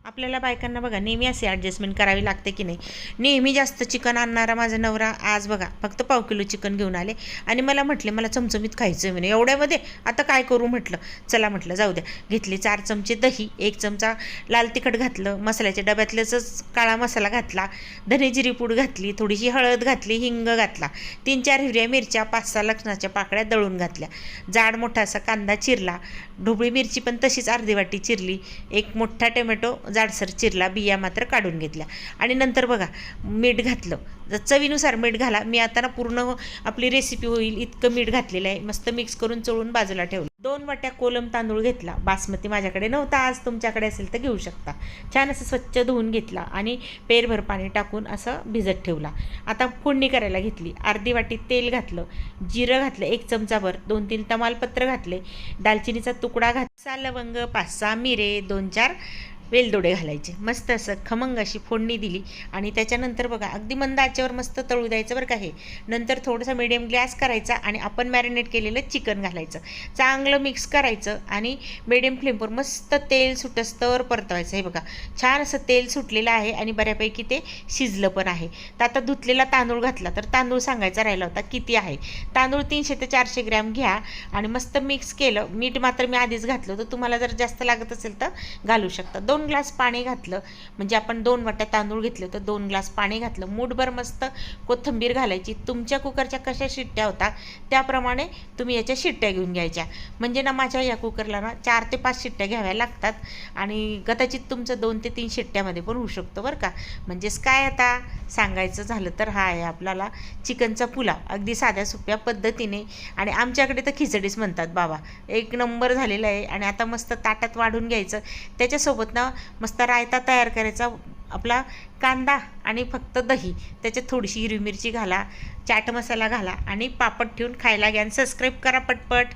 आपल्याला बायकांना बघा नेहमी असे ॲडजस्टमेंट करावी लागते की नाही. नेहमी जास्त चिकन आणणारा माझा नवरा आज बघा फक्त पाव किलो चिकन घेऊन आले आणि मला म्हटले मला चमचमीत खायचं म्हणे एवढ्यामध्ये. आता काय करू म्हटलं. चला म्हटलं जाऊ द्या. घेतली 4 चमचे दही, 1 चमचा लाल तिखट घातलं, मसाल्याच्या डब्यातल्याच काळा मसाला घातला, धने जिरी पूड घातली, थोडीशी हळद घातली, हिंग घातला, 3-4 हिरव्या मिरच्या, 5-6 लसणाच्या पाकळ्या दळून घातल्या, जाड मोठा असा कांदा चिरला, ढोबळी मिरची पण तशीच अर्धी वाटी चिरली, एक मोठा टोमॅटो जाडसर चिरला, बिया मात्र काढून घेतल्या आणि नंतर बघा मीठ घातलं. चवीनुसार मीठ घाला. मी आता ना पूर्ण आपली रेसिपी होईल इतकं मीठ घातलेलं आहे. मस्त मिक्स करून चोळून बाजूला ठेवलं. 2 वाट्या कोलम तांदूळ घेतला. बासमती माझ्याकडे नव्हता, आज तुमच्याकडे असेल तर घेऊ शकता. छान असं स्वच्छ धुवून घेतला आणि पेरभर पाणी टाकून असं भिजत ठेवला. आता फोडणी करायला घेतली. अर्धी वाटी तेल घातलं, जिरं घातलं 1 चमचाभर, 2-3 तमालपत्र घातले, दालचिनीचा तुकडा घातला, लवंग, 5-6 मिरे, 2-4 वेलदोडे घालायचे. मस्त असं खमंग अशी फोडणी दिली आणि त्याच्यानंतर बघा अगदी मंद आचेवर मस्त तळू द्यायचं बरं का. हे नंतर थोडंसं मीडियम गॅस करायचा आणि आपण मॅरिनेट केलेलं चिकन घालायचं, चांगलं मिक्स करायचं आणि मीडियम फ्लेमवर मस्त तेल सुटस्तवर परतवायचं. हे बघा छान असं तेल सुटलेलं आहे आणि बऱ्यापैकी ते शिजलं पण आहे. तर आता धुतलेला तांदूळ घातला. तर तांदूळ सांगायचा राहिला होता किती आहे. तांदूळ 300 ते 400 ग्रॅम घ्या आणि मस्त मिक्स केलं. मीठ मात्र मी आधीच घातलं होतं, तुम्हाला जर जास्त लागत असेल तर घालू शकता. 2 ग्लास पाणी घातलं, म्हणजे आपण 2 वाट्या तांदूळ घेतले तर 2 ग्लास पाणी घातलं. मूठभर मस्त कोथिंबीर घालायची. तुमच्या कुकरच्या कशा शिट्ट्या होता त्याप्रमाणे तुम्ही याच्या शिट्ट्या घेऊन घ्यायच्या. म्हणजे ना माझ्या या कुकरला ना 4 ते 5 शिट्ट्या घ्याव्या लागतात आणि कदाचित तुमचं 2 ते 3 शिट्ट्यामध्ये पण होऊ शकतो बरं का. म्हणजेच काय आता सांगायचं झालं तर हा आहे आपल्याला चिकनचा पुलाव, अगदी साध्या सोप्या पद्धतीने. आणि आमच्याकडे तर खिचडीच म्हणतात बाबा. 1 नंबर झालेला आहे. आणि आता मस्त ताटात वाढून घ्यायचं. त्याच्यासोबत ना मस्त रायता तयार करायचा. आपला कांदा आणि फक्त दही, त्याच्यात थोडीशी हिरवी मिरची घाला, चाट मसाला घाला आणि पापड ठेवून खायला घ्या. आणि सबस्क्राईब करा पटपट.